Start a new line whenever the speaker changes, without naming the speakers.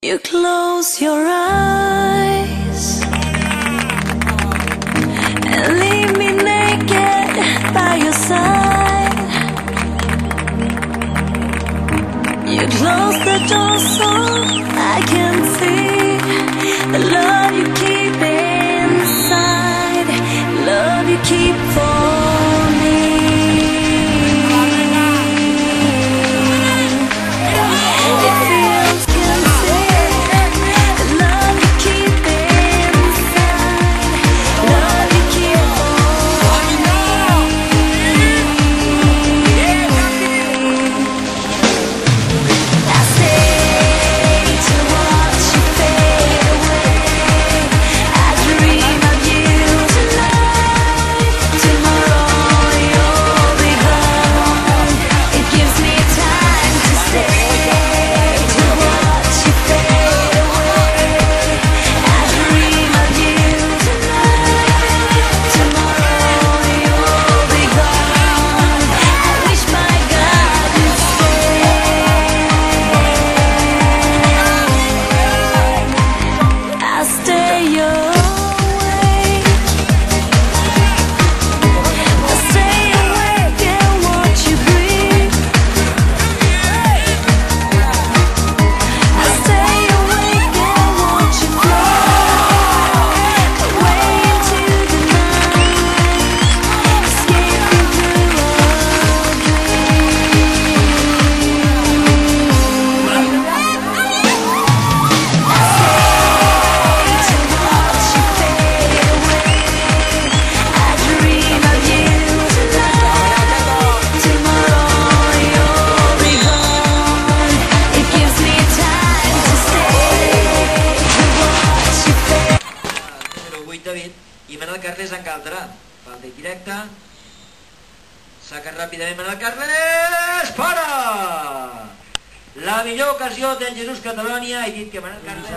You close your eyes and leave me naked by your side. You close the door so I can see the love you keep inside, love you keep for me.
I Manel Carles en caldrà. Falta indirecta. Saca ràpidament Manel Carles. Fora! La millor ocasió del Jesús Catalonia. He dit que Manel Carles...